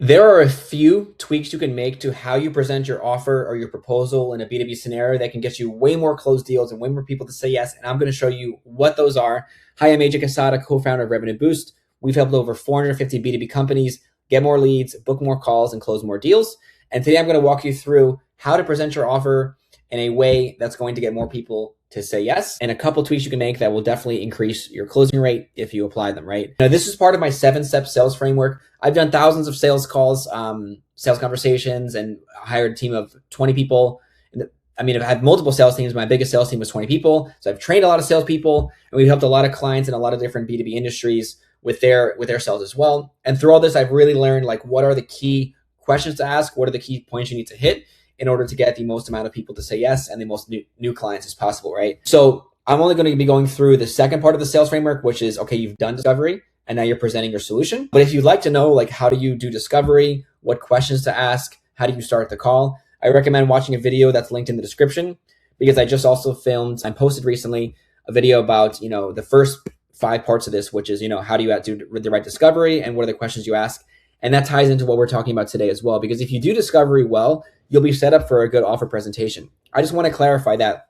There are a few tweaks you can make to how you present your offer or your proposal in a B2B scenario that can get you way more closed deals and way more people to say yes. And I'm going to show you what those are. Hi, I'm AJ Casada, co-founder of Revenue Boost. We've helped over 450 B2B companies get more leads, book more calls, and close more deals. And today I'm going to walk you through how to present your offer in a way that's going to get more people to say yes, and a couple tweaks you can make that will definitely increase your closing rate if you apply them, right? Now, this is part of my 7-step sales framework. I've done thousands of sales calls, sales conversations, and hired a team of 20 people. I've had multiple sales teams. My biggest sales team was 20 people. So I've trained a lot of salespeople, and we've helped a lot of clients in a lot of different B2B industries with their sales as well. And through all this, I've really learned what are the key questions to ask, what are the key points you need to hit in order to get the most amount of people to say yes and the most new clients as possible, right? So I'm only going to be going through the second part of the sales framework, which is, okay, you've done discovery and now you're presenting your solution. But if you'd like to know, how do you do discovery, what questions to ask, how do you start the call, I recommend watching a video that's linked in the description, because I just also filmed and posted recently a video about, the first 5 parts of this, which is, how do you do the right discovery and what are the questions you ask? And that ties into what we're talking about today as well, because if you do discovery well, you'll be set up for a good offer presentation. I just want to clarify that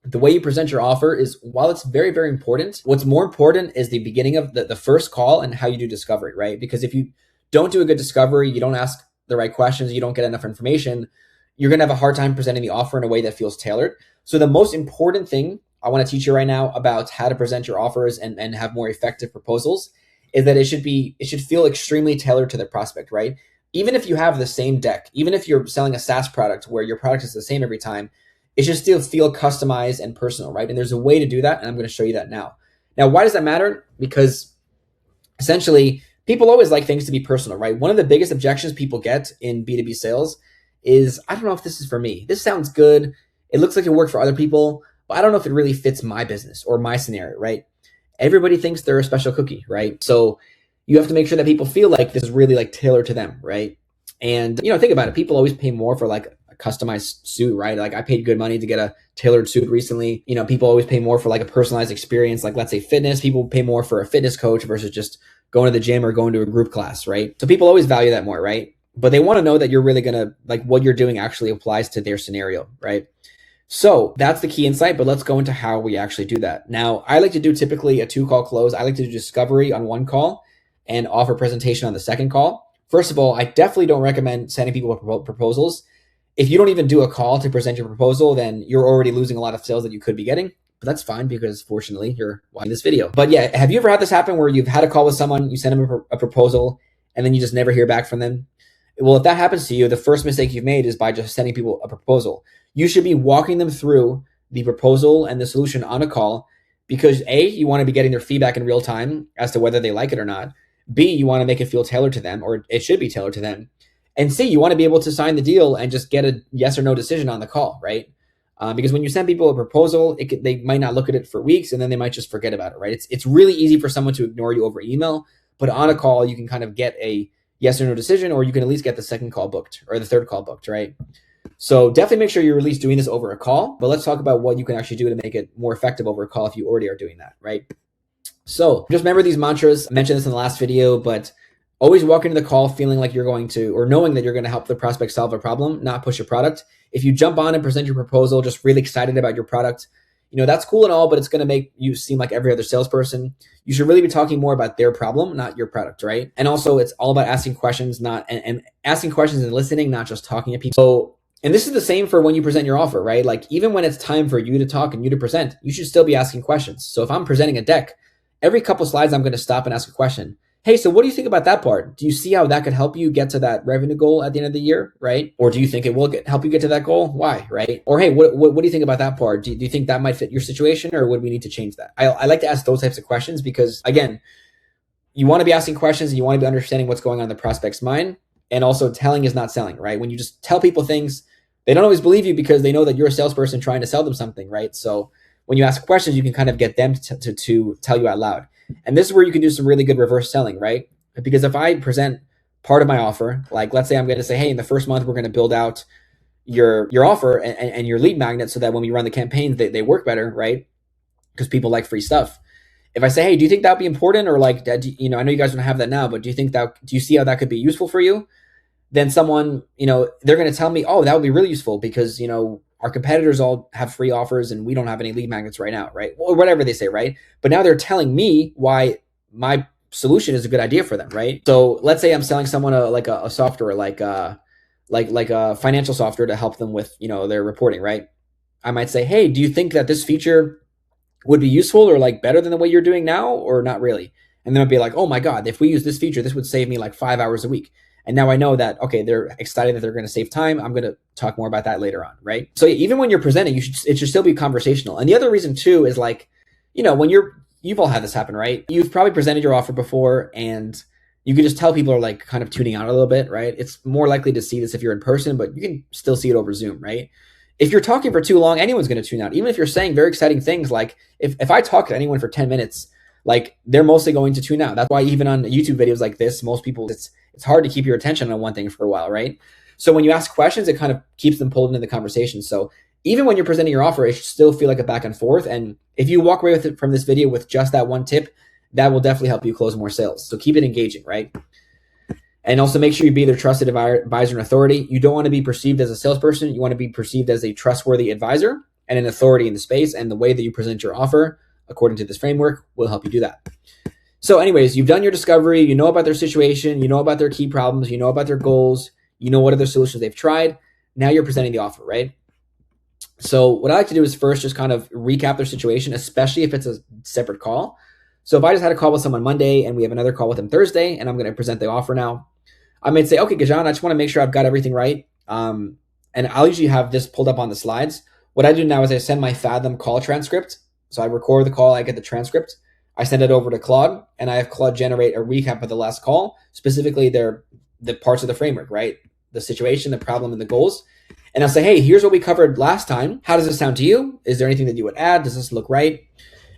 the way you present your offer is, while it's very, very important, what's more important is the beginning of the first call and how you do discovery, right? Because if you don't do a good discovery, you don't ask the right questions, you don't get enough information, you're going to have a hard time presenting the offer in a way that feels tailored. So the most important thing I want to teach you right now about how to present your offers and have more effective proposals is that it should feel extremely tailored to the prospect, right? Even if you have the same deck, even if you're selling a SaaS product where your product is the same every time, it should still feel customized and personal, right? And there's a way to do that, and I'm going to show you that now. Now, why does that matter? Because essentially, people always like things to be personal, right? One of the biggest objections people get in B2B sales is, I don't know if this is for me. This sounds good. It looks like it worked for other people, but I don't know if it really fits my business or my scenario, right? Everybody thinks they're a special cookie, right? So you have to make sure that people feel like this is really tailored to them, right? And, think about it. People always pay more for a customized suit, right? I paid good money to get a tailored suit recently. People always pay more for a personalized experience, let's say fitness. People pay more for a fitness coach versus just going to the gym or going to a group class, right? So people always value that more, right? But they want to know that you're really going to, what you're doing actually applies to their scenario, right? So that's the key insight, but let's go into how we actually do that. Now, I like to do typically a 2-call close. I like to do discovery on one call and offer presentation on the second call. First of all, I definitely don't recommend sending people proposals. If you don't even do a call to present your proposal, then you're already losing a lot of sales that you could be getting. But that's fine, because fortunately you're watching this video. But yeah, have you ever had this happen where you've had a call with someone, you send them a proposal, and then you just never hear back from them? Well, if that happens to you, the first mistake you've made is by just sending people a proposal. You should be walking them through the proposal and the solution on a call, because A, you want to be getting their feedback in real time as to whether they like it or not. B, you want to make it feel tailored to them, or it should be tailored to them. And C, you want to be able to sign the deal and just get a yes or no decision on the call, right? Because when you send people a proposal, they might not look at it for weeks, and then they might just forget about it, right? It's really easy for someone to ignore you over email, but on a call, you can kind of get a yes or no decision, or you can at least get the second call booked or the third call booked, right? So definitely make sure you're at least doing this over a call, but let's talk about what you can actually do to make it more effective over a call if you already are doing that, right? So just remember these mantras. I mentioned this in the last video, but always walk into the call feeling like you're going to, or knowing that you're going to help the prospect solve a problem, not push a product. If you jump on and present your proposal, just really excited about your product, that's cool and all, but it's going to make you seem like every other salesperson. You should really be talking more about their problem, not your product, right? And also, it's all about asking questions, and asking questions and listening, not just talking to people. So, and this is the same for when you present your offer, right? Even when it's time for you to talk and you to present, you should still be asking questions. So if I'm presenting a deck, every couple slides, I'm going to stop and ask a question. Hey, so what do you think about that part? Do you see how that could help you get to that revenue goal at the end of the year, right? Or do you think it will help you get to that goal? Why, right? Or hey, what do you think about that part? Do you think that might fit your situation, or would we need to change that? I like to ask those types of questions because, again, you want to be asking questions and you want to be understanding what's going on in the prospect's mind. And also, telling is not selling, right? When you just tell people things, they don't always believe you because they know that you're a salesperson trying to sell them something, right? So when you ask questions, you can kind of get them to tell you out loud. And this is where you can do some really good reverse selling, right? Because if I present part of my offer, let's say I'm going to say, hey, in the first month, we're going to build out your offer and your lead magnet so that when we run the campaigns, they work better, right? Because people like free stuff. If I say, hey, do you think that would be important? Or like, I know you guys don't have that now, but do you see how that could be useful for you? Then someone, they're going to tell me, oh, that would be really useful because, our competitors all have free offers and we don't have any lead magnets right now, right? Or whatever they say, right? But now they're telling me why my solution is a good idea for them, right? So let's say I'm selling someone a software, like a financial software to help them with, their reporting, right? I might say, hey, do you think that this feature would be useful or like better than the way you're doing now or not really? And then I'd be like, oh my God, if we use this feature, this would save me like 5 hours a week. And now I know that, okay, they're excited that they're going to save time. I'm going to talk more about that later on, right? So even when you're presenting, it should still be conversational. And the other reason too is like, when you've all had this happen, right? You've probably presented your offer before and you can just tell people are like kind of tuning out a little bit, right? It's more likely to see this if you're in person, but you can still see it over Zoom, right? If you're talking for too long, anyone's going to tune out. Even if you're saying very exciting things, like if I talk to anyone for 10 minutes, like they're mostly going to tune out. That's why even on YouTube videos like this, most people, it's hard to keep your attention on one thing for a while, right? So when you ask questions, it kind of keeps them pulled into the conversation. So even when you're presenting your offer, it should still feel like a back and forth. And if you walk away with it from this video with just that one tip, that will definitely help you close more sales. So keep it engaging, right? And also make sure you be their trusted advisor and authority. You don't want to be perceived as a salesperson. You want to be perceived as a trustworthy advisor and an authority in the space. And the way that you present your offer, according to this framework, will help you do that. So anyways, you've done your discovery. You know about their situation. You know about their key problems. You know about their goals. You know what other solutions they've tried. Now you're presenting the offer, right? So what I like to do is first just kind of recap their situation, especially if it's a separate call. So if I just had a call with someone Monday and we have another call with them Thursday and I'm going to present the offer now, I might say, okay, Gajan, I just want to make sure I've got everything right. And I'll usually have this pulled up on the slides. What I do now is I send my Fathom call transcript. So I record the call, I get the transcript. I send it over to Claude and I have Claude generate a recap of the last call, specifically the parts of the framework, right? The situation, the problem, and the goals. And I'll say, hey, here's what we covered last time. How does this sound to you? Is there anything that you would add? Does this look right?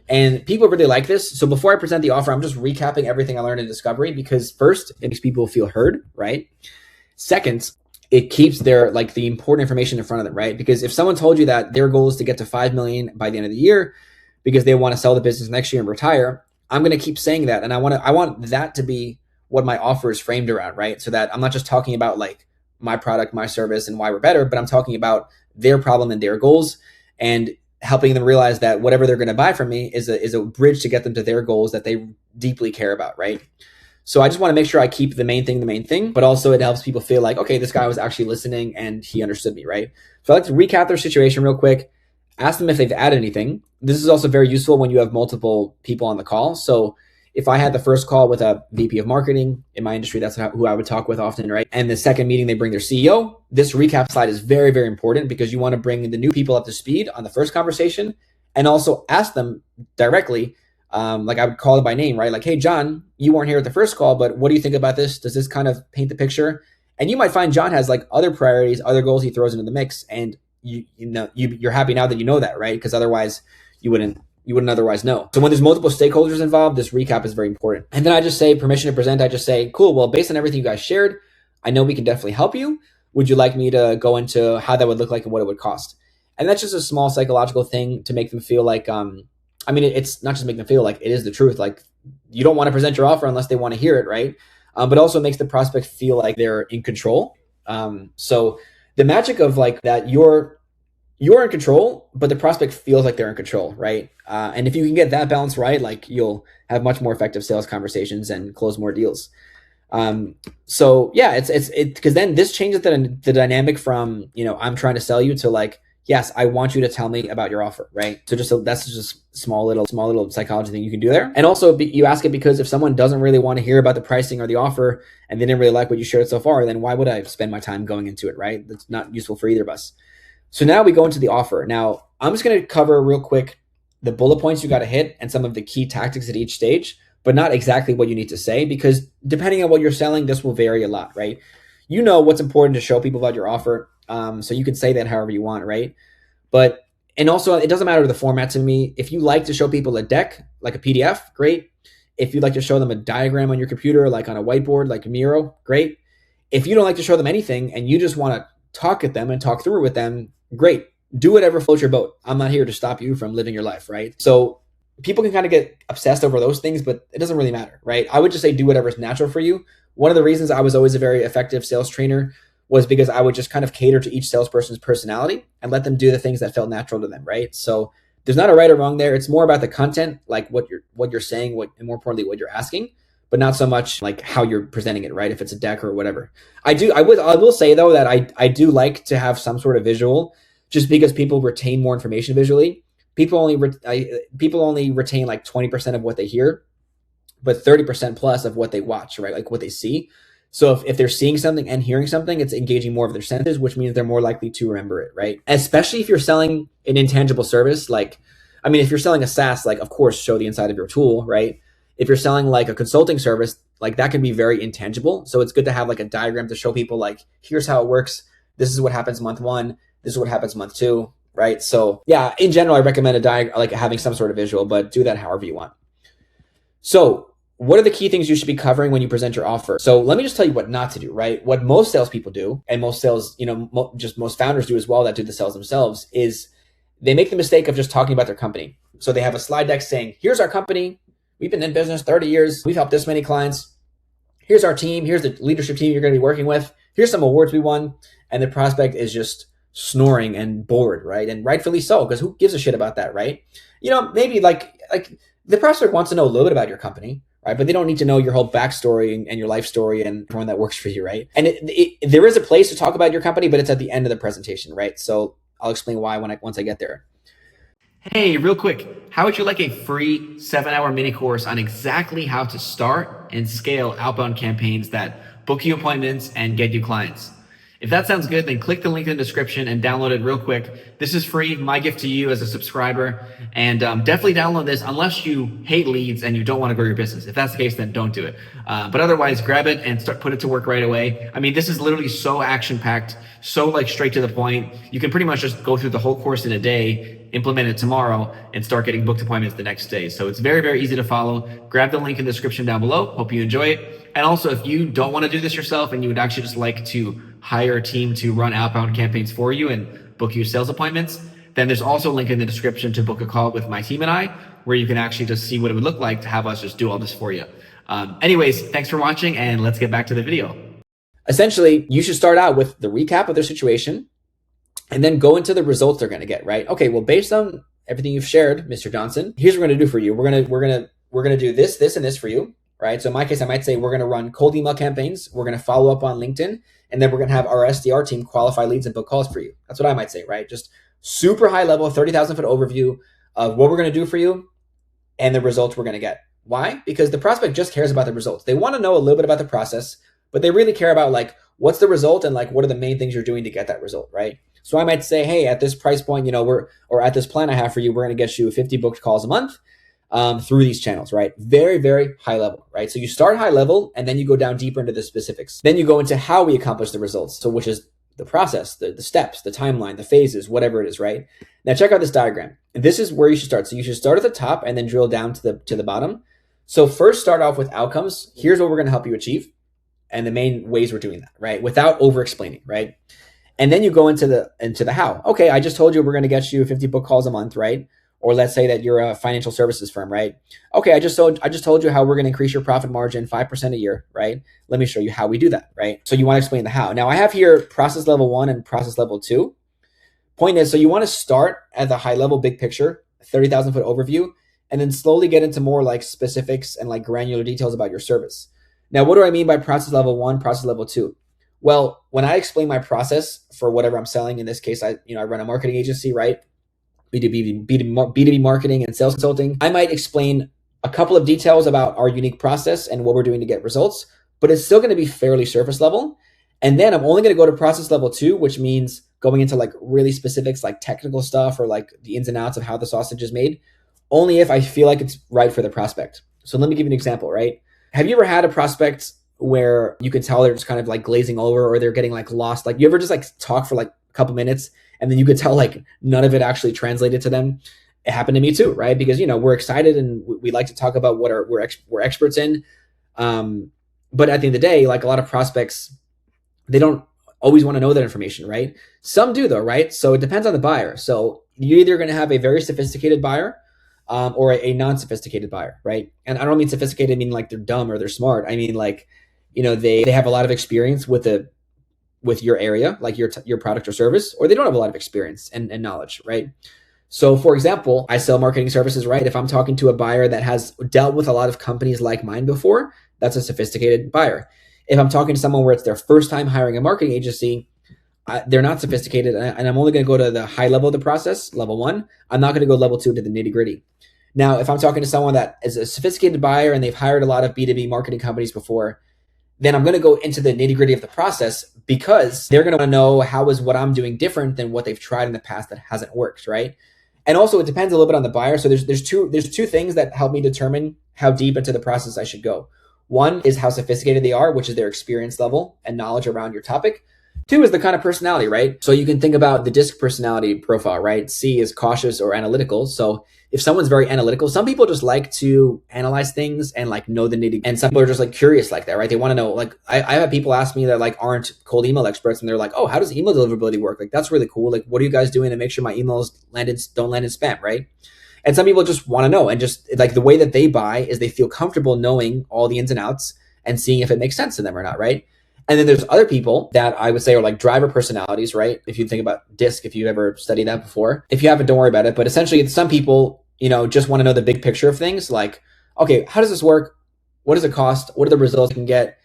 And people really like this. So before I present the offer, I'm just recapping everything I learned in discovery because first, it makes people feel heard, right? Second, it keeps the important information in front of them, right? Because if someone told you that their goal is to get to 5 million by the end of the year because they want to sell the business next year and retire, I'm going to keep saying that. And I want that to be what my offer is framed around, right? So that I'm not just talking about like my product, my service, and why we're better, but I'm talking about their problem and their goals and helping them realize that whatever they're going to buy from me is a bridge to get them to their goals that they deeply care about, right? So I just want to make sure I keep the main thing, but also it helps people feel like, okay, this guy was actually listening and he understood me, right? So I like to recap their situation real quick, ask them if they've added anything. This is also very useful when you have multiple people on the call. So if I had the first call with a VP of marketing in my industry, that's who I would talk with often, right? And the second meeting, they bring their CEO. This recap slide is very, very important because you want to bring the new people up to speed on the first conversation and also ask them directly, like I would call them by name, right? Like, hey, John, you weren't here at the first call, but what do you think about this? Does this kind of paint the picture? And you might find John has like other priorities, other goals he throws into the mix. And you're happy now that you know that, right? Because otherwise you wouldn't otherwise know. So when there's multiple stakeholders involved, this recap is very important. And then I just say permission to present. I just say, cool, well, based on everything you guys shared, I know we can definitely help you. Would you like me to go into how that would look like and what it would cost? And that's just a small psychological thing to make them feel like, it's not just make them feel like it is the truth. Like you don't want to present your offer unless they want to hear it, right? But also makes the prospect feel like they're in control. So the magic of like that you're in control, but the prospect feels like they're in control, right? And if you can get that balance right, like you'll have much more effective sales conversations and close more deals. So yeah, it's because then this changes the dynamic from, I'm trying to sell you to like, yes, I want you to tell me about your offer, right? So that's just small little psychology thing you can do there. And also you ask it because if someone doesn't really want to hear about the pricing or the offer and they didn't really like what you shared so far, then why would I spend my time going into it, right? That's not useful for either of us. So now we go into the offer. Now I'm just going to cover real quick the bullet points you got to hit and some of the key tactics at each stage, but not exactly what you need to say because depending on what you're selling, this will vary a lot, right? You know what's important to show people about your offer. So you can say that however you want, right? And also it doesn't matter the format to me. If you like to show people a deck, like a PDF, great. If you'd like to show them a diagram on your computer, like on a whiteboard, like Miro, great. If you don't like to show them anything and you just want to talk at them and talk through it with them, great. Do whatever floats your boat. I'm not here to stop you from living your life, right? So people can kind of get obsessed over those things, but it doesn't really matter, right? I would just say do whatever's natural for you. One of the reasons I was always a very effective sales trainer was because I would just kind of cater to each salesperson's personality and let them do the things that felt natural to them, right? So there's not a right or wrong there. It's more about the content, like what you're saying, and more importantly, what you're asking, but not so much like how you're presenting it, right? If it's a deck or whatever. I will say though that I do like to have some sort of visual, just because people retain more information visually. People only retain like 20% of what they hear, but 30% plus of what they watch, right? Like what they see. So if they're seeing something and hearing something, it's engaging more of their senses, which means they're more likely to remember it, right? Especially if you're selling an intangible service. Like, I mean, if you're selling a SaaS, like of course, show the inside of your tool, right? If you're selling like a consulting service, like that can be very intangible. So it's good to have like a diagram to show people like, here's how it works. This is what happens month one. This is what happens month two, right? So yeah, in general, I recommend like having some sort of visual, but do that however you want. So what are the key things you should be covering when you present your offer? So let me just tell you what not to do, right? What most salespeople do, and most sales, just most founders do as well that do the sales themselves, is they make the mistake of just talking about their company. So they have a slide deck saying, here's our company. We've been in business 30 years. We've helped this many clients. Here's our team. Here's the leadership team you're going to be working with. Here's some awards we won. And the prospect is just snoring and bored, right? And rightfully so, because who gives a shit about that, right? Maybe like the prospect wants to know a little bit about your company, right? But they don't need to know your whole backstory and your life story and everyone that works for you, right? And there is a place to talk about your company, but it's at the end of the presentation, right? So I'll explain why once I get there. Hey, real quick, how would you like a free 7-hour mini course on exactly how to start and scale outbound campaigns that book you appointments and get you clients? If that sounds good, then click the link in the description and download it real quick. This is free, my gift to you as a subscriber. And definitely download this unless you hate leads and you don't want to grow your business. If that's the case, then don't do it. But otherwise, grab it and put it to work right away. I mean, this is literally so action-packed, so like straight to the point. You can pretty much just go through the whole course in a day, implement it tomorrow, and start getting booked appointments the next day. So it's very, very easy to follow. Grab the link in the description down below. Hope you enjoy it. And also, if you don't want to do this yourself and you would actually just like to hire a team to run outbound campaigns for you and book you sales appointments, then there's also a link in the description to book a call with my team and I, where you can actually just see what it would look like to have us just do all this for you. Anyways, thanks for watching, and let's get back to the video. Essentially, you should start out with the recap of their situation and then go into the results they're going to get, right? Okay, well, based on everything you've shared, Mr. Johnson, here's what we're going to do for you. We're going to do this, this, and this for you, right? So in my case, I might say we're going to run cold email campaigns. We're going to follow up on LinkedIn, and then we're going to have our SDR team qualify leads and book calls for you. That's what I might say, right? Just super high level, 30,000 foot overview of what we're going to do for you and the results we're going to get. Why? Because the prospect just cares about the results. They want to know a little bit about the process, but they really care about like, what's the result and like, what are the main things you're doing to get that result, right? So I might say, hey, at this price point, or at this plan I have for you, we're going to get you 50 booked calls a month through these channels, right? Very, very high level, right? So you start high level and then you go down deeper into the specifics. Then you go into how we accomplish the results. So which is the process, the steps, the timeline, the phases, whatever it is, right? Now check out this diagram. And this is where you should start. So you should start at the top and then drill down to the bottom. So first start off with outcomes. Here's what we're going to help you achieve and the main ways we're doing that, right? Without over explaining, right? And then you go into the how. Okay, I just told you we're going to get you 50 book calls a month, right? Or let's say that you're a financial services firm, right? Okay, I just told you how we're going to increase your profit margin 5% a year, right? Let me show you how we do that, right? So you want to explain the how. Now I have here process level 1 and process level 2. Point is, so you want to start at the high level, big picture, 30,000 foot overview, and then slowly get into more like specifics and like granular details about your service. Now, what do I mean by process level 1, process level 2? Well, when I explain my process for whatever I'm selling, in this case, I run a marketing agency, right? B2B marketing and sales consulting. I might explain a couple of details about our unique process and what we're doing to get results, but it's still going to be fairly surface level. And then I'm only going to go to process level 2, which means going into like really specifics, like technical stuff or like the ins and outs of how the sausage is made, only if I feel like it's right for the prospect. So let me give you an example, right? Have you ever had a prospect where you can tell they're just kind of like glazing over or they're getting like lost? Like you ever just like talk for like a couple minutes and then you could tell like none of it actually translated to them? It happened to me too, right? Because, we're excited and we like to talk about what we're experts in. But at the end of the day, like a lot of prospects, they don't always want to know that information, right? Some do though, right? So it depends on the buyer. So you're either going to have a very sophisticated buyer or a non-sophisticated buyer, right? And I don't mean sophisticated meaning like they're dumb or they're smart. I mean like, they have a lot of experience with your area, like your product or service, or they don't have a lot of experience and knowledge, right? So for example, I sell marketing services, right? If I'm talking to a buyer that has dealt with a lot of companies like mine before, that's a sophisticated buyer. If I'm talking to someone where it's their first time hiring a marketing agency, they're not sophisticated, and I'm only going to go to the high level of the process, level 1. I'm not going to go level 2 to the nitty gritty. Now, if I'm talking to someone that is a sophisticated buyer and they've hired a lot of B2B marketing companies before, then I'm going to go into the nitty gritty of the process because they're going to want to know how is what I'm doing different than what they've tried in the past that hasn't worked, right? And also it depends a little bit on the buyer. So there's two things that help me determine how deep into the process I should go. One is how sophisticated they are, which is their experience level and knowledge around your topic. 2 is the kind of personality, right? So you can think about the DISC personality profile, right? C is cautious or analytical. So if someone's very analytical, some people just like to analyze things and like know the nitty, and some people are just like curious like that, right? They want to know, like I have people ask me that like aren't cold email experts, and they're like, oh, how does email deliverability work? Like, that's really cool. Like, what are you guys doing to make sure my emails don't land in spam, right? And some people just want to know, and just like the way that they buy is they feel comfortable knowing all the ins and outs and seeing if it makes sense to them or not, right? And then there's other people that I would say are like driver personalities, right? If you think about DISC, if you've ever studied that before. If you haven't, don't worry about it. But essentially, some people, just want to know the big picture of things. Like, okay, how does this work? What does it cost? What are the results you can get?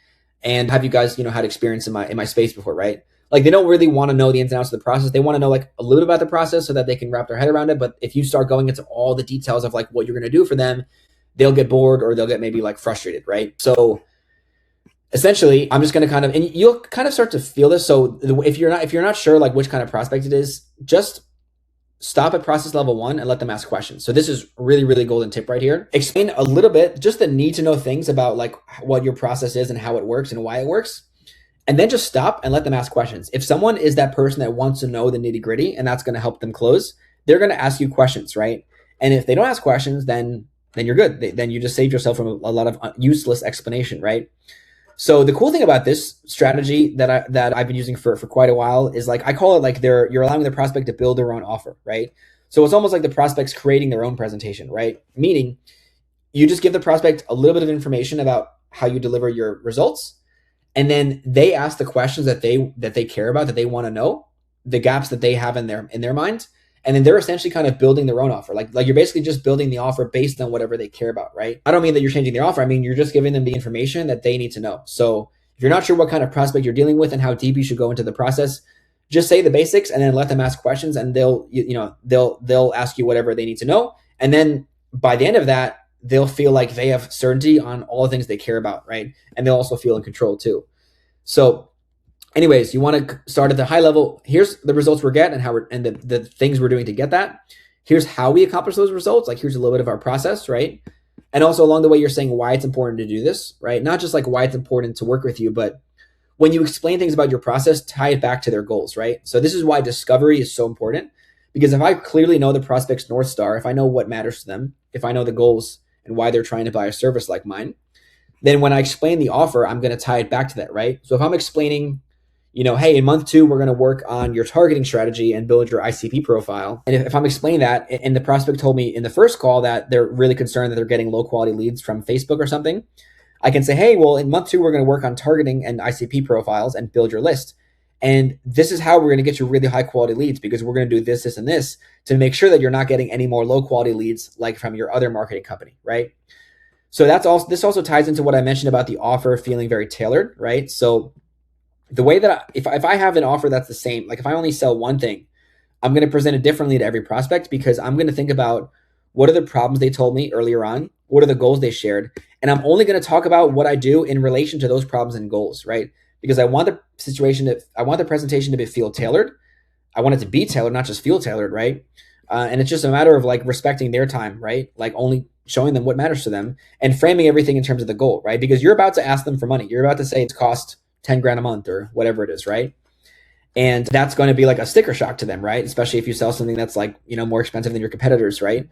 And have you guys, had experience in my space before, right? Like, they don't really want to know the ins and outs of the process. They want to know like a little bit about the process so that they can wrap their head around it. But if you start going into all the details of like what you're going to do for them, they'll get bored or they'll get maybe like frustrated, right? So essentially, I'm just going to and you'll kind of start to feel this. So if you're not sure like which kind of prospect it is, just stop at process level 1 and let them ask questions. So this is really, really golden tip right here. Explain a little bit, just the need to know things about like what your process is and how it works and why it works. And then just stop and let them ask questions. If someone is that person that wants to know the nitty gritty and that's going to help them close, they're going to ask you questions, right? And if they don't ask questions, then you're good. Then you just saved yourself from a lot of useless explanation, right? So the cool thing about this strategy that I've been using for quite a while is like, I call it like you're allowing the prospect to build their own offer, right? So it's almost like the prospect's creating their own presentation, right? Meaning you just give the prospect a little bit of information about how you deliver your results. And then they ask the questions that they care about, that they want to know, the gaps that they have in their mind. And then they're essentially kind of building their own offer. Like you're basically just building the offer based on whatever they care about, right? I don't mean that you're changing their offer. I mean, you're just giving them the information that they need to know. So if you're not sure what kind of prospect you're dealing with and how deep you should go into the process, just say the basics and then let them ask questions, and they'll ask you whatever they need to know. And then by the end of that, they'll feel like they have certainty on all the things they care about, right? And they'll also feel in control too. So anyways, you want to start at the high level. Here's the results we're getting and the things we're doing to get that. Here's how we accomplish those results. Like, here's a little bit of our process, right? And also along the way, you're saying why it's important to do this, right? Not just like why it's important to work with you, but when you explain things about your process, tie it back to their goals, right? So this is why discovery is so important, because if I clearly know the prospect's North Star, if I know what matters to them, if I know the goals and why they're trying to buy a service like mine, then when I explain the offer, I'm going to tie it back to that, right? So if I'm explaining, hey, in month 2, we're going to work on your targeting strategy and build your ICP profile. And if I'm explaining that, and the prospect told me in the first call that they're really concerned that they're getting low quality leads from Facebook or something, I can say, hey, well, in month 2, we're going to work on targeting and ICP profiles and build your list. And this is how we're going to get you really high quality leads, because we're going to do this, this, and this to make sure that you're not getting any more low quality leads like from your other marketing company, right? So this also ties into what I mentioned about the offer feeling very tailored, right? So the way that if I have an offer that's the same, like if I only sell one thing, I'm going to present it differently to every prospect, because I'm going to think about what are the problems they told me earlier on, what are the goals they shared, and I'm only going to talk about what I do in relation to those problems and goals, right? Because I want the presentation to feel tailored. I want it to be tailored, not just feel tailored, right? And it's just a matter of like respecting their time, right? Like only showing them what matters to them and framing everything in terms of the goal, right? Because you're about to ask them for money. You're about to say it's cost 10 grand a month or whatever it is, right? And that's going to be like a sticker shock to them, right? Especially if you sell something that's like, more expensive than your competitors, right?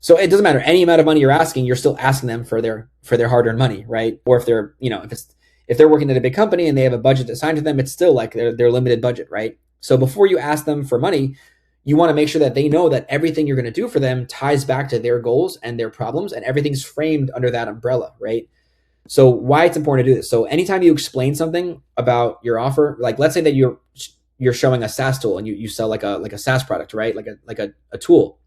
So it doesn't matter any amount of money you're asking, you're still asking them for their hard-earned money, right? Or if they're, if they're working at a big company and they have a budget assigned to them, it's still like their limited budget, right? So before you ask them for money, you want to make sure that they know that everything you're going to do for them ties back to their goals and their problems, and everything's framed under that umbrella, right? So why it's important to do this. So anytime you explain something about your offer, like let's say that you're showing a SaaS tool and you sell like a SaaS product, right? Like a tool.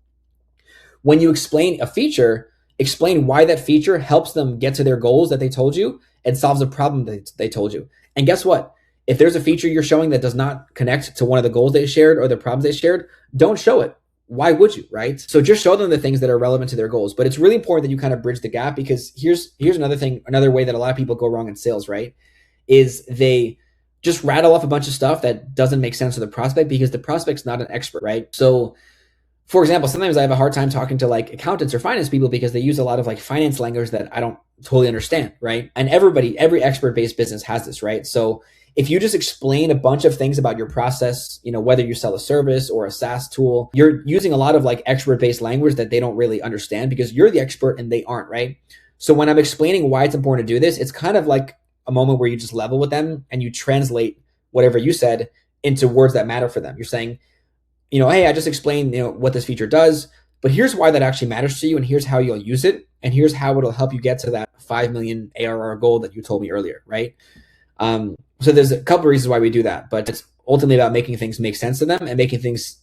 When you explain a feature, explain why that feature helps them get to their goals that they told you and solves a problem that they told you. And guess what? If there's a feature you're showing that does not connect to one of the goals they shared or the problems they shared, don't show it. Why would you, right? So just show them the things that are relevant to their goals. But it's really important that you kind of bridge the gap, because here's another thing, another way that a lot of people go wrong in sales, right? Is they just rattle off a bunch of stuff that doesn't make sense to the prospect because the prospect's not an expert, right? So for example, sometimes I have a hard time talking to like accountants or finance people because they use a lot of like finance language that I don't totally understand, right? And every expert-based business has this, right? So if you just explain a bunch of things about your process, whether you sell a service or a SaaS tool, you're using a lot of like expert-based language that they don't really understand because you're the expert and they aren't, right? So when I'm explaining why it's important to do this, it's kind of like a moment where you just level with them and you translate whatever you said into words that matter for them. You're saying, hey, I just explained, what this feature does, but here's why that actually matters to you, and here's how you'll use it, and here's how it'll help you get to that 5 million ARR goal that you told me earlier, right? So there's a couple of reasons why we do that, but it's ultimately about making things make sense to them and making things,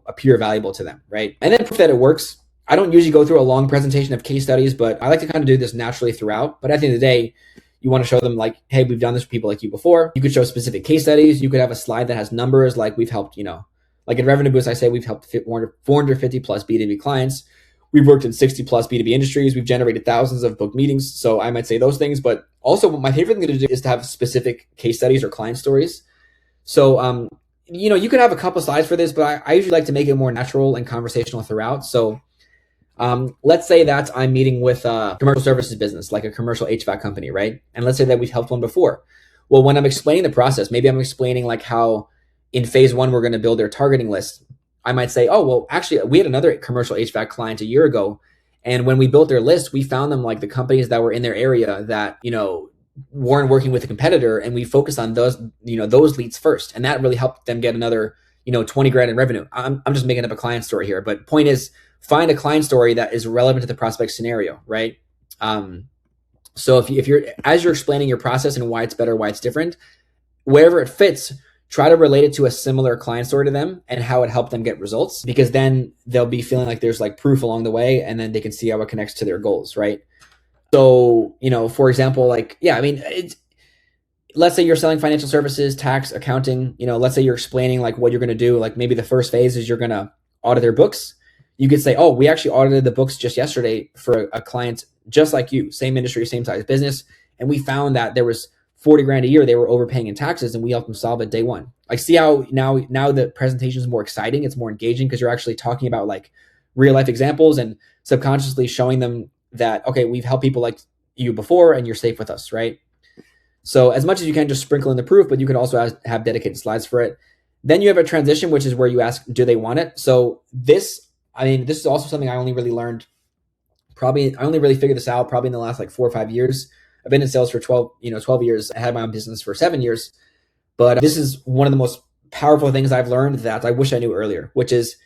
appear valuable to them, right? And then proof that it works. I don't usually go through a long presentation of case studies, but I like to kind of do this naturally throughout. But at the end of the day, you want to show them like, hey, we've done this for people like you before. You could show specific case studies. You could have a slide that has numbers like we've helped, like in Revenue Boost, I say we've helped 450 plus B2B clients. We've worked in 60 plus B2B industries. We've generated thousands of booked meetings. So I might say those things, but also my favorite thing to do is to have specific case studies or client stories. So, you could have a couple slides for this, but I usually like to make it more natural and conversational throughout. So let's say that I'm meeting with a commercial services business, like a commercial HVAC company, right? And let's say that we've helped one before. Well, when I'm explaining the process, maybe I'm explaining like how in phase one, we're going to build their targeting list. I might say, oh, well, actually, we had another commercial HVAC client a year ago. And when we built their list, we found them like the companies that were in their area that, weren't working with a competitor. And we focused on those leads first. And that really helped them get another, 20 grand in revenue. I'm just making up a client story here. But point is, find a client story that is relevant to the prospect scenario, right? So if you're, as you're explaining your process and why it's better, why it's different, wherever it fits, try to relate it to a similar client story to them and how it helped them get results, because then they'll be feeling like there's like proof along the way, and then they can see how it connects to their goals, right? So, for example, like, yeah, I mean, let's say you're selling financial services, tax, accounting, let's say you're explaining like what you're going to do. Like maybe the first phase is you're going to audit their books. You could say, oh, we actually audited the books just yesterday for a client just like you, same industry, same size business. And we found that there was 40 grand a year they were overpaying in taxes, and we helped them solve it day one. Like, see how now the presentation is more exciting, it's more engaging because you're actually talking about like real life examples and subconsciously showing them that, okay, we've helped people like you before and you're safe with us, right? So as much as you can, just sprinkle in the proof, but you can also have dedicated slides for it. Then you have a transition, which is where you ask, do they want it? So this is also something I only really learned, I only really figured this out probably in the last like 4 or 5 years. I've been in sales for 12 years. I had my own business for 7 years. But this is one of the most powerful things I've learned that I wish I knew earlier, which is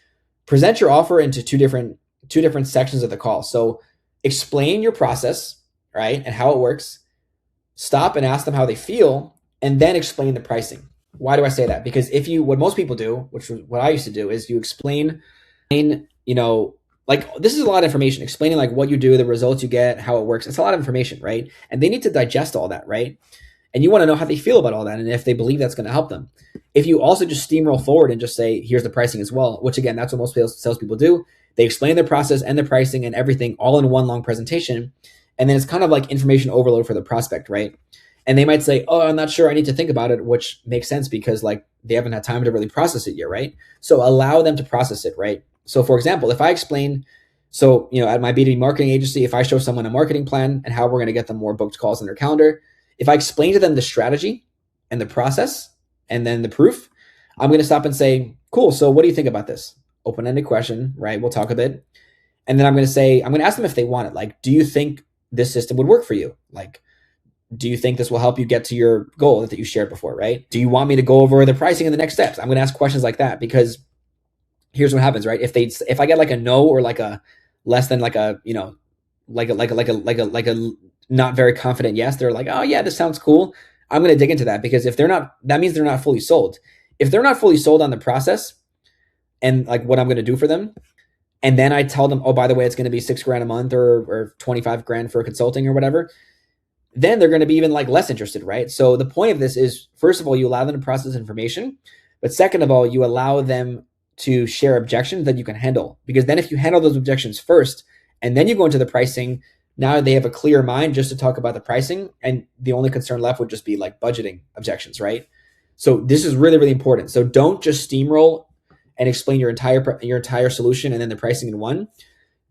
present your offer into two different sections of the call. So explain your process, right, and how it works. Stop and ask them how they feel, and then explain the pricing. Why do I say that? Because what most people do, which was what I used to do, is you explain, like, this is a lot of information, explaining like what you do, the results you get, how it works. It's a lot of information, right? And they need to digest all that, right? And you want to know how they feel about all that and if they believe that's going to help them. If you also just steamroll forward and just say, here's the pricing as well, which again, that's what most salespeople do. They explain their process and the pricing and everything all in one long presentation. And then it's kind of like information overload for the prospect, right? And they might say, oh, I'm not sure, I need to think about it, which makes sense because like they haven't had time to really process it yet, right? So allow them to process it, right? So for example, if I explain, at my B2B marketing agency, if I show someone a marketing plan and how we're going to get them more booked calls in their calendar, if I explain to them the strategy and the process and then the proof, I'm going to stop and say, cool, so what do you think about this? Open-ended question, right? We'll talk a bit. And then I'm going to ask them if they want it. Like, do you think this system would work for you? Like, do you think this will help you get to your goal that you shared before, right? Do you want me to go over the pricing and the next steps? I'm going to ask questions like that because here's what happens, right? If I get like a no or like a less than like a, like a not very confident yes, they're like, oh yeah, this sounds cool. I'm going to dig into that, because if they're not, that means they're not fully sold. If they're not fully sold on the process and like what I'm going to do for them, and then I tell them, oh, by the way, it's going to be $6,000 a month or 25 grand for consulting or whatever, then they're going to be even like less interested, right? So the point of this is, first of all, you allow them to process information, but second of all, you allow them to share objections that you can handle. Because then if you handle those objections first, and then you go into the pricing, now they have a clear mind just to talk about the pricing, and the only concern left would just be like budgeting objections, right? So this is really, really important. So don't just steamroll and explain your entire solution and then the pricing in one.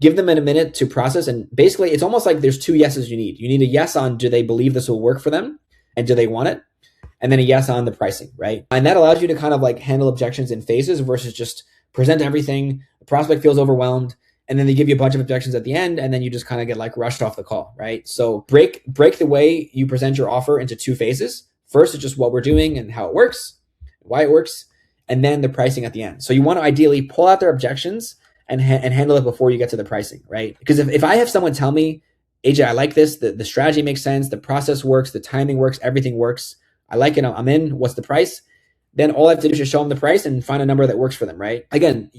Give them a minute to process. And basically, it's almost like there's two yeses you need. You need a yes on, do they believe this will work for them? And do they want it? And then a yes on the pricing, right? And that allows you to kind of like handle objections in phases versus just present everything. The prospect feels overwhelmed, and then they give you a bunch of objections at the end, and then you just kind of get like rushed off the call, right? So break the way you present your offer into two phases. First is just what we're doing and how it works, why it works, and then the pricing at the end. So you want to ideally pull out their objections and handle it before you get to the pricing, right? Because if I have someone tell me, AJ, I like this, the strategy makes sense, the process works, the timing works, everything works, I like it, I'm in, what's the price? Then all I have to do is just show them the price and find a number that works for them, right? Again,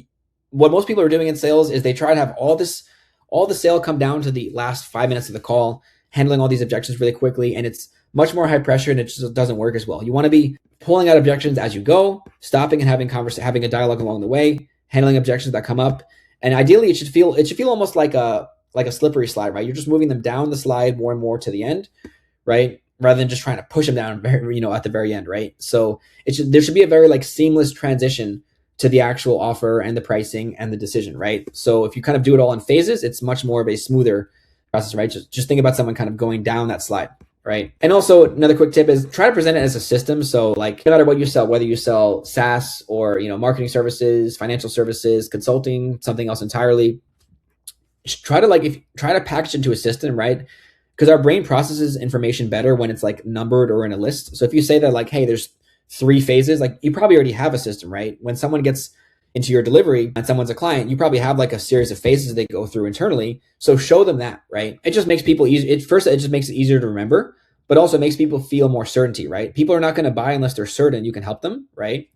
what most people are doing in sales is they try to have all the sale come down to the last 5 minutes of the call, handling all these objections really quickly, and it's much more high pressure and it just doesn't work as well. You want to be pulling out objections as you go, stopping and having a dialogue along the way, handling objections that come up. And ideally it should feel almost like a slippery slide, right? You're just moving them down the slide more and more to the end, right? Rather than just trying to push them down, at the very end, right? So there should be a very like seamless transition to the actual offer and the pricing and the decision, right? So if you kind of do it all in phases, it's much more of a smoother process, right? Just think about someone kind of going down that slide, right? And also another quick tip is try to present it as a system. So like no matter what you sell, whether you sell SaaS or, marketing services, financial services, consulting, something else entirely, try to package into a system, right? Because our brain processes information better when it's like numbered or in a list. So if you say that like, hey, there's 3 phases, like you probably already have a system, right? When someone gets into your delivery and someone's a client, you probably have like a series of phases they go through internally. So show them that, right? It just makes people easy. It just makes it easier to remember, but also makes people feel more certainty, right? People are not going to buy unless they're certain you can help them, right?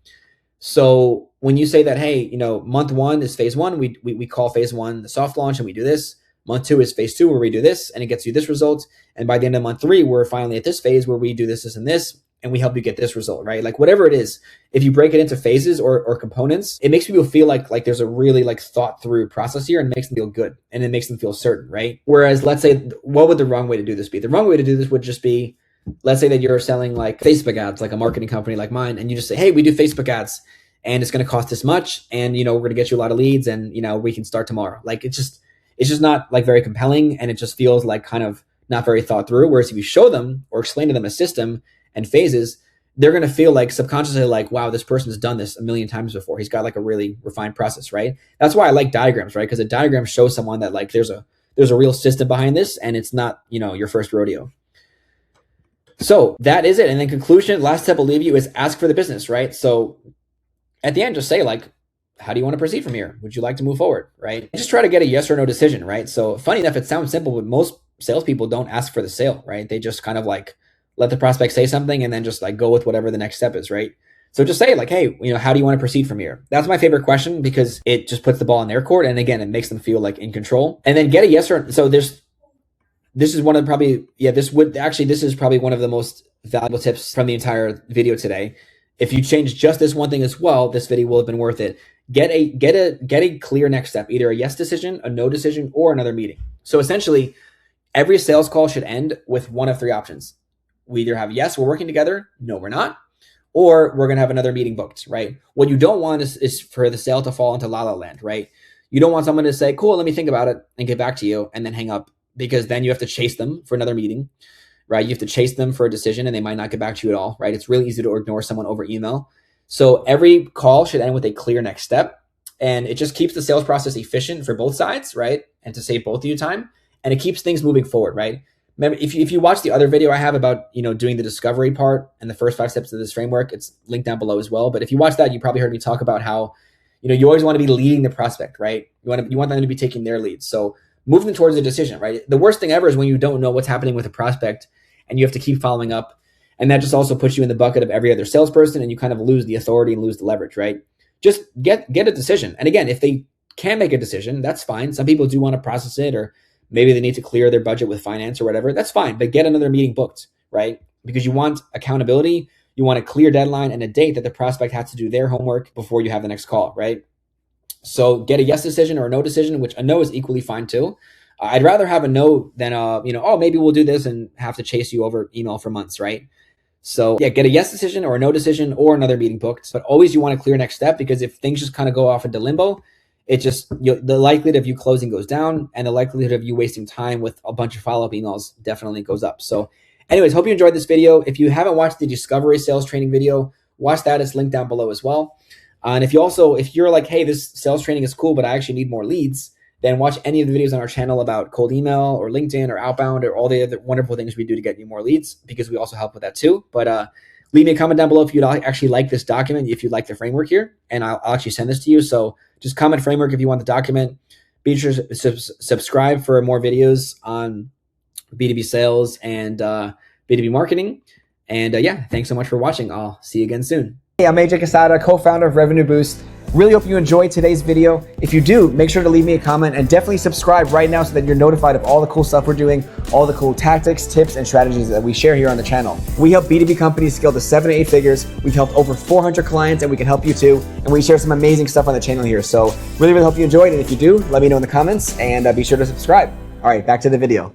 So when you say that, hey, month 1 is phase 1, we call phase 1 the soft launch and we do this. Month 2 is phase 2 where we do this and it gets you this result. And by the end of month 3, we're finally at this phase where we do this, this, and this, and we help you get this result, right? Like whatever it is, if you break it into phases or components, it makes people feel like there's a really like thought through process here and makes them feel good and it makes them feel certain, right? Whereas let's say, what would the wrong way to do this be? The wrong way to do this would just be, let's say that you're selling like Facebook ads, like a marketing company like mine, and you just say, hey, we do Facebook ads and it's going to cost this much. And, we're going to get you a lot of leads and, we can start tomorrow. Like it's just not like very compelling and it just feels like kind of not very thought through. Whereas if you show them or explain to them a system and phases, they're going to feel like subconsciously like, wow, this person's done this a million times before. He's got like a really refined process, right? That's why I like diagrams, right? Because a diagram shows someone that like there's a real system behind this and it's not, your first rodeo. So that is it. And then conclusion, last step I'll leave you is ask for the business, right? So at the end, just say like, how do you want to proceed from here? Would you like to move forward, right? Just try to get a yes or no decision, right? So funny enough, it sounds simple, but most salespeople don't ask for the sale, right? They just kind of like let the prospect say something and then just like go with whatever the next step is, right? So just say like, hey, how do you want to proceed from here? That's my favorite question because it just puts the ball in their court. And again, it makes them feel like in control. And then get a yes or so this is one of probably, this is probably one of the most valuable tips from the entire video today. If you change just this one thing as well, this video will have been worth it. Get a clear next step, either a yes decision, a no decision, or another meeting. So essentially, every sales call should end with one of 3 options. We either have yes, we're working together, no, we're not, or we're going to have another meeting booked, right? What you don't want is for the sale to fall into la la land, right? You don't want someone to say, cool, let me think about it and get back to you and then hang up, because then you have to chase them for another meeting, right? You have to chase them for a decision and they might not get back to you at all, right? It's really easy to ignore someone over email. So every call should end with a clear next step, and it just keeps the sales process efficient for both sides, right? And to save both of you time, and it keeps things moving forward, right? Remember, if you watch the other video I have about, doing the discovery part and the first 5 steps of this framework, it's linked down below as well. But if you watch that, you probably heard me talk about how, you always want to be leading the prospect, right? You want them to be taking their leads. So move them towards a decision, right? The worst thing ever is when you don't know what's happening with a prospect and you have to keep following up. And that just also puts you in the bucket of every other salesperson, and you kind of lose the authority and lose the leverage, right? Just get a decision. And again, if they can't make a decision, that's fine. Some people do want to process it, or maybe they need to clear their budget with finance or whatever. That's fine, but get another meeting booked, right? Because you want accountability, you want a clear deadline and a date that the prospect has to do their homework before you have the next call, right? So get a yes decision or a no decision, which a no is equally fine too. I'd rather have a no than oh, maybe we'll do this and have to chase you over email for months, right? So yeah, get a yes decision or a no decision or another meeting booked. But always you want a clear next step, because if things just kind of go off into limbo, it just, the likelihood of you closing goes down, and the likelihood of you wasting time with a bunch of follow-up emails definitely goes up. So anyways, hope you enjoyed this video. If you haven't watched the discovery sales training video, watch that. It's linked down below as well. And if you're like, hey, this sales training is cool, but I actually need more leads, then watch any of the videos on our channel about cold email or LinkedIn or outbound or all the other wonderful things we do to get you more leads, because we also help with that too. But leave me a comment down below if you'd actually like this document, if you'd like the framework here, and I'll actually send this to you. So just comment framework if you want the document. Be sure to subscribe for more videos on B2B sales and B2B marketing. And yeah, thanks so much for watching. I'll see you again soon. Hey, I'm AJ Quesada, co-founder of Revenue Boost. Really hope you enjoyed today's video. If you do, make sure to leave me a comment and definitely subscribe right now so that you're notified of all the cool stuff we're doing, all the cool tactics, tips, and strategies that we share here on the channel. We help B2B companies scale to 7 to 8 figures. We've helped over 400 clients, and we can help you too. And we share some amazing stuff on the channel here. So really hope you enjoyed. And if you do, let me know in the comments, and be sure to subscribe. All right, back to the video.